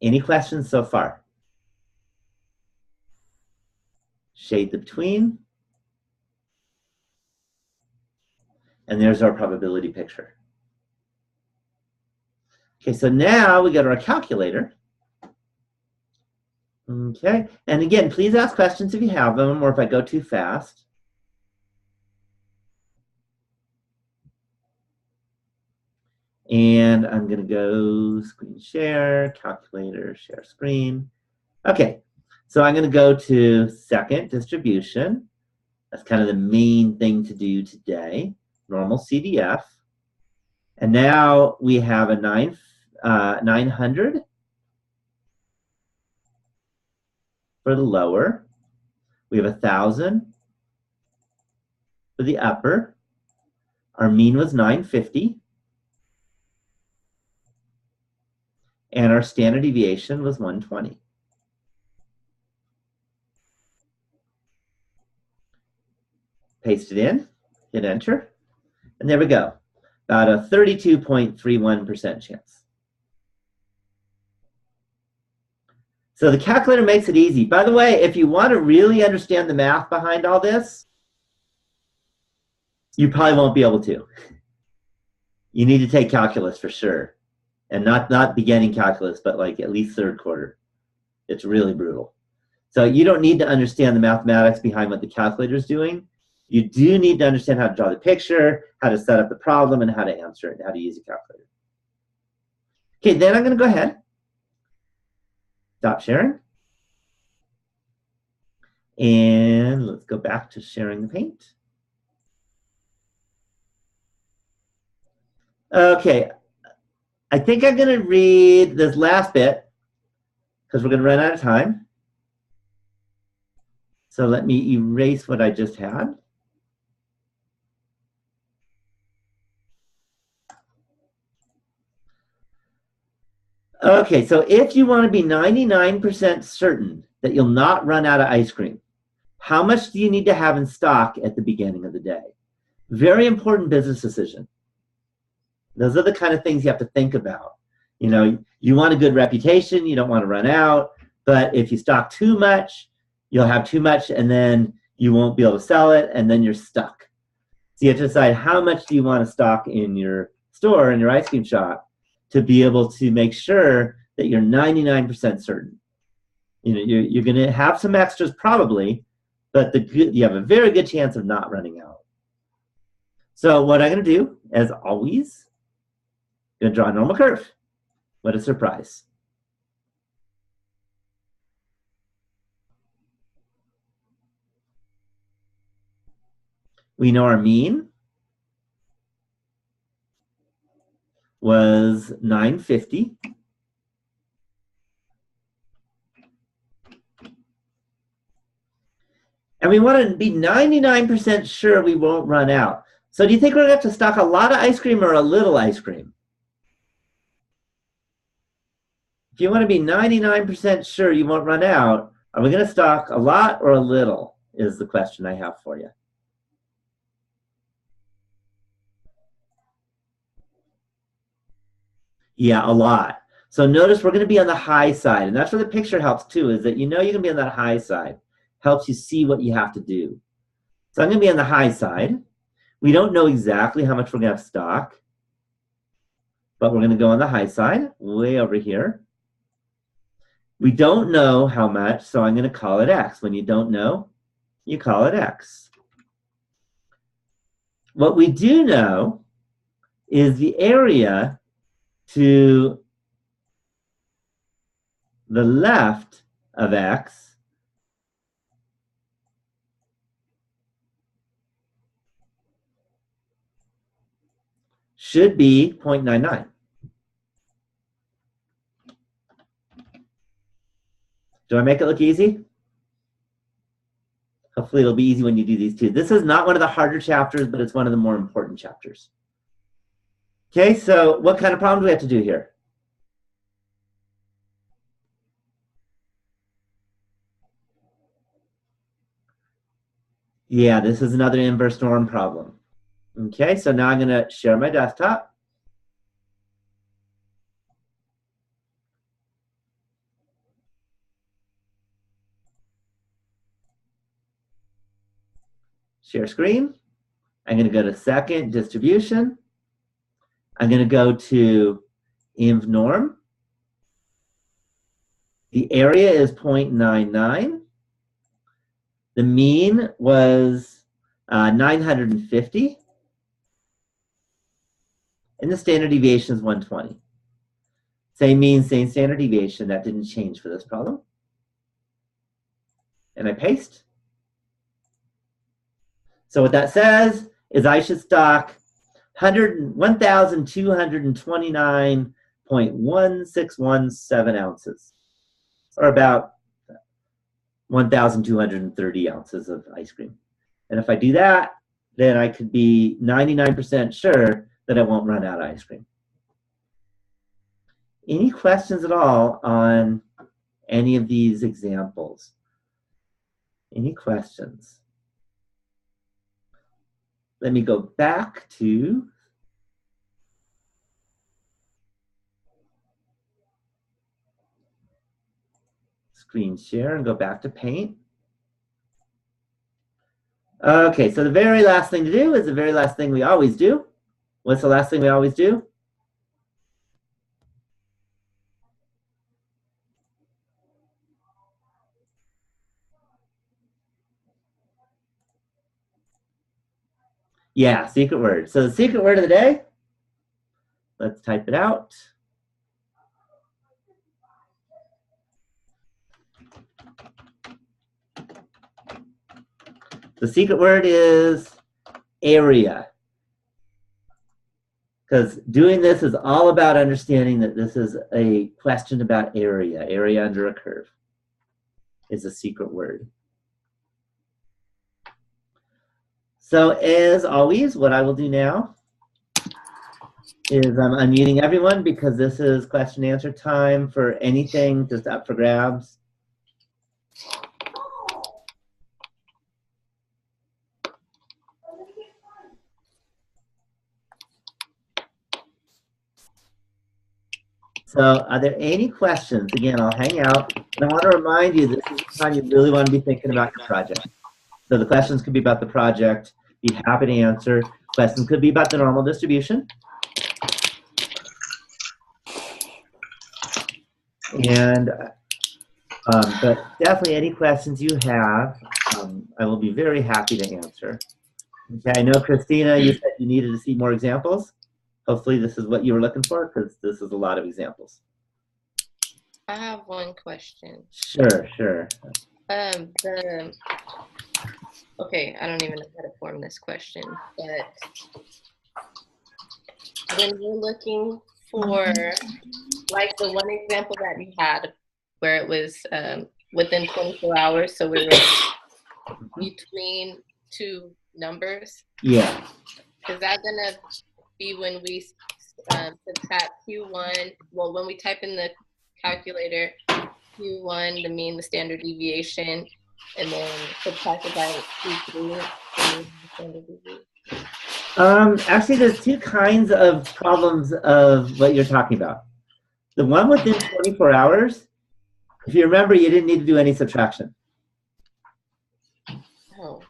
Speaker 1: Any questions so far? Shade the between. And there's our probability picture. Okay, so now we go to our calculator. Okay, and again, please ask questions if you have them or if I go too fast. And I'm going to go screen share, calculator, share screen. Okay, so I'm going to go to second distribution. That's kind of the main thing to do today, normal CDF. And now we have a 900 for the lower. We have 1,000 for the upper. Our mean was 950. And our standard deviation was 120. Paste it in, hit enter, and there we go. About a 32.31% chance. So the calculator makes it easy. By the way, if you want to really understand the math behind all this, you probably won't be able to. You need to take calculus for sure. And not beginning calculus, but like at least third quarter. It's really brutal. So you don't need to understand the mathematics behind what the calculator is doing. You do need to understand how to draw the picture, how to set up the problem, and how to answer it, and how to use a calculator. Okay, then I'm going to go ahead. Stop sharing. And let's go back to sharing the paint. Okay, I think I'm going to read this last bit because we're going to run out of time. So let me erase what I just had. Okay, so if you want to be 99% certain that you'll not run out of ice cream, how much do you need to have in stock at the beginning of the day? Very important business decision. Those are the kind of things you have to think about. You know, you want a good reputation, you don't want to run out, but if you stock too much, you'll have too much and then you won't be able to sell it and then you're stuck. So you have to decide how much do you want to stock in your store, in your ice cream shop, to be able to make sure that you're 99% certain. You know, you're going to have some extras probably, but you have a very good chance of not running out. So what I'm going to do, as always, I'm going to draw a normal curve. What a surprise. We know our mean was 950. And we want to be 99% sure we won't run out. So do you think we're going to have to stock a lot of ice cream or a little ice cream? If you want to be 99% sure you won't run out, are we going to stock a lot or a little is the question I have for you. Yeah, a lot. So notice we're going to be on the high side, and that's where the picture helps too, is that you know you're going to be on that high side. Helps you see what you have to do. So I'm going to be on the high side. We don't know exactly how much we're going to have stock, but we're going to go on the high side, way over here. We don't know how much, so I'm going to call it X. When you don't know, you call it X. What we do know is the area to the left of X should be 0.99. Do I make it look easy? Hopefully it'll be easy when you do these two. This is not one of the harder chapters, but it's one of the more important chapters. Okay, so what kind of problem do we have to do here? Yeah, this is another inverse norm problem. Okay, so now I'm going to share my desktop. Share screen. I'm going to go to second distribution. I'm going to go to inv norm. The area is 0.99. The mean was 950. And the standard deviation is 120. Same mean, same standard deviation. That didn't change for this problem. And I paste. So what that says is I should stock 1,229.1617 ounces, or about 1,230 ounces of ice cream. And if I do that, then I could be 99% sure that I won't run out of ice cream. Any questions at all on any of these examples? Any questions? Let me go back to screen share and go back to Paint. Okay, so the very last thing to do is the very last thing we always do. What's the last thing we always do? Yeah, secret word. So the secret word of the day, let's type it out. The secret word is area. Because doing this is all about understanding that this is a question about area. Area under a curve is a secret word. So as always, what I will do now is I'm unmuting everyone because this is question and answer time for anything just up for grabs. So are there any questions? Again, I'll hang out. And I want to remind you, this is the time you really want to be thinking about your project. So the questions could be about the project. Be happy to answer. Questions could be about the normal distribution. And, but definitely any questions you have, I will be very happy to answer. Okay, I know, Christina, you said you needed to see more examples. Hopefully this is what you were looking for, because this is a lot of examples.
Speaker 2: I have one question.
Speaker 1: Sure, sure.
Speaker 2: Okay, I don't even know how to form this question, but when you're looking for, like the one example that you had, where it was within 24 hours, so we were between two numbers.
Speaker 1: Yeah.
Speaker 2: Is that gonna be when we subtract Q1? Well, when we type in the calculator, Q1, the mean, the standard deviation, and then subtract it by Q3, the mean, the standard deviation.
Speaker 1: Actually, there's two kinds of problems of what you're talking about. The one within 24 hours, if you remember, you didn't need to do any subtraction.
Speaker 2: Oh.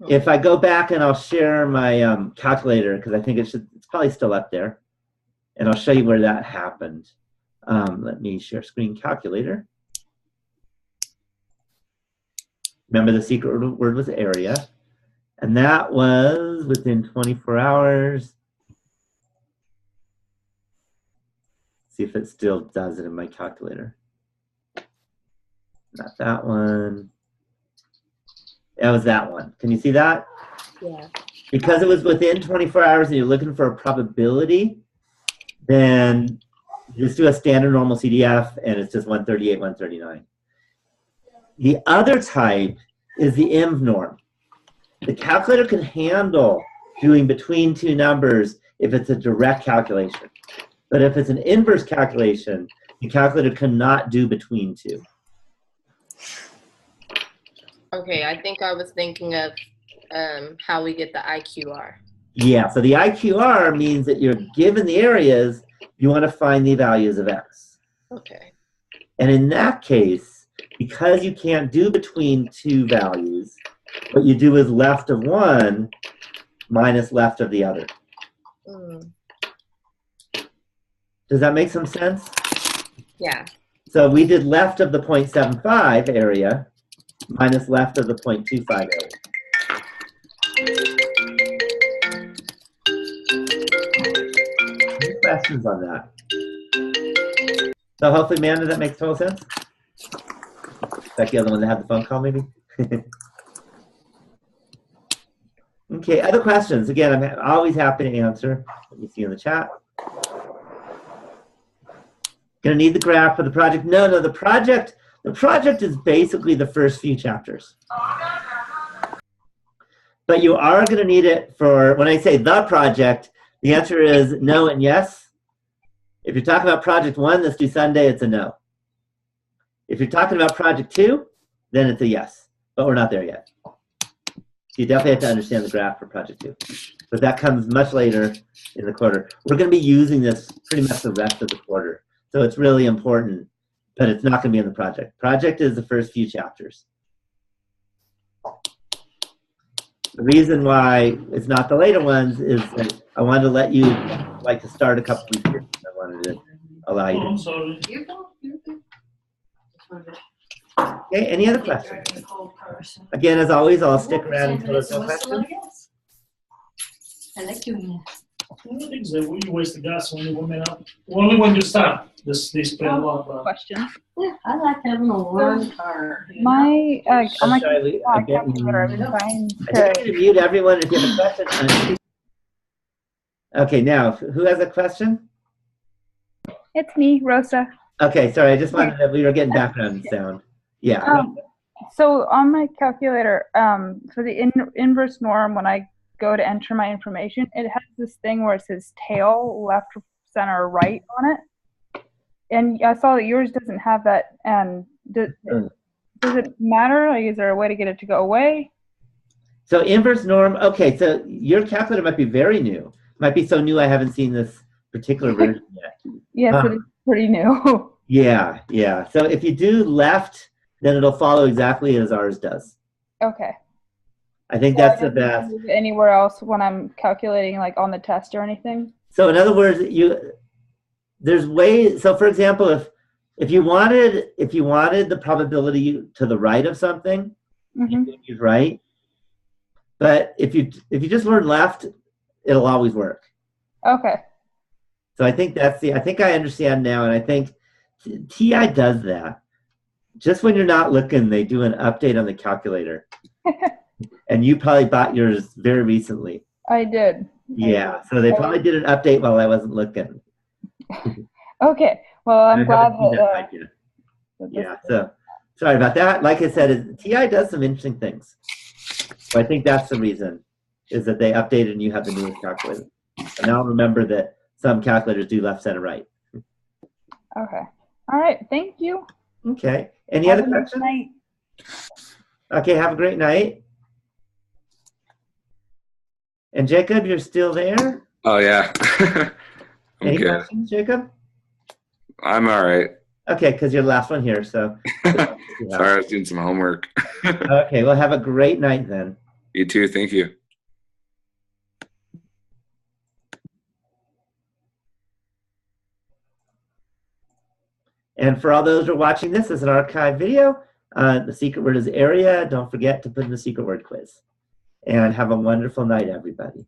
Speaker 1: If I go back and I'll share my calculator, because I think it's probably still up there, and I'll show you where that happened. Let me share screen calculator. Remember, the secret word was area, and that was within 24 hours. See if it still does it in my calculator. Not that one. That was that one. Can you see that?
Speaker 2: Yeah.
Speaker 1: Because it was within 24 hours and you're looking for a probability, then just do a standard normal CDF and it's just 138, 139. The other type is the INV norm. The calculator can handle doing between two numbers if it's a direct calculation. But if it's an inverse calculation, the calculator cannot do between two.
Speaker 2: Okay, I think I was thinking of how we get the IQR.
Speaker 1: Yeah, so the IQR means that you're given the areas, you want to find the values of X.
Speaker 2: Okay.
Speaker 1: And in that case, because you can't do between two values, what you do is left of one minus left of the other.
Speaker 2: Mm.
Speaker 1: Does that make some sense?
Speaker 2: Yeah.
Speaker 1: So we did left of the 0.75 area minus left of the 0.25 area. Any questions on that? So hopefully, Amanda, that makes total sense. Becky, the one that had the phone call, maybe? Okay, other questions? Again, I'm always happy to answer. Let me see in the chat. Gonna need the graph for the project. No, the project is basically the first few chapters. But you are gonna need it for, when I say the project, the answer is no and yes. If you're talking about project 1 that's due Sunday, it's a no. If you're talking about project 2, then it's a yes, but we're not there yet. You definitely have to understand the graph for project 2, but that comes much later in the quarter. We're going to be using this pretty much the rest of the quarter, so it's really important, but it's not going to be in the project. Project is the first few chapters. The reason why it's not the later ones is that I wanted to let you to start a couple weeks here. I wanted to allow you.
Speaker 5: I'm sorry.
Speaker 3: You go.
Speaker 1: Okay, any other questions? Again, as always, I'll stick around until there's no questions.
Speaker 3: I like you.
Speaker 5: I think that you waste the gas only 1 minute. Only when you start. This spend a lot of
Speaker 4: Question.
Speaker 3: Yeah, I like having a warm car.
Speaker 4: My
Speaker 1: I'm sorry,
Speaker 4: I've been trying
Speaker 1: I think
Speaker 4: to.
Speaker 1: I'm going to mute everyone if you have a question. Okay, now, who has a question?
Speaker 4: It's me, Rosa.
Speaker 1: Okay, sorry, I just wanted to, we were getting background sound. Yeah.
Speaker 4: So on my calculator, for the inverse norm, when I go to enter my information, it has this thing where it says tail, left, center, right on it. And I saw that yours doesn't have that. And does it matter? Like, is there a way to get it to go away?
Speaker 1: So inverse norm, okay, so your calculator might be very new. Might be so new I haven't seen this particular version yet.
Speaker 4: Yes, it is pretty new.
Speaker 1: Yeah. So if you do left, then it'll follow exactly as ours does.
Speaker 4: Okay.
Speaker 1: I think that's the best.
Speaker 4: Anywhere else when I'm calculating, like on the test or anything?
Speaker 1: So in other words, there's ways. So for example, if you wanted the probability to the right of something, you could use right. But if you just learn left, it'll always work.
Speaker 4: Okay.
Speaker 1: So I think I think I understand now, and I think TI does that. Just when you're not looking, they do an update on the calculator. And you probably bought yours very recently.
Speaker 4: I did.
Speaker 1: Yeah, so they probably did an update while I wasn't looking.
Speaker 4: Okay, well, I'm glad that.
Speaker 1: Yeah, so sorry about that. Like I said, TI does some interesting things. So I think that's the reason, is that they updated and you have the newest calculator. And now remember that some calculators do left, center, right.
Speaker 4: Okay. All right, thank you.
Speaker 1: Okay, any other questions? Okay, have a great night. And Jacob, you're still there?
Speaker 6: Oh, yeah.
Speaker 1: Any
Speaker 6: good.
Speaker 1: questions, Jacob?
Speaker 6: I'm all right.
Speaker 1: Okay, because you're the last one here, so.
Speaker 6: Sorry, I was doing some homework.
Speaker 1: Okay, well, have a great night then.
Speaker 6: You too. Thank you.
Speaker 1: And for all those who are watching this as an archive video, the secret word is area. Don't forget to put in the secret word quiz. And have a wonderful night, everybody.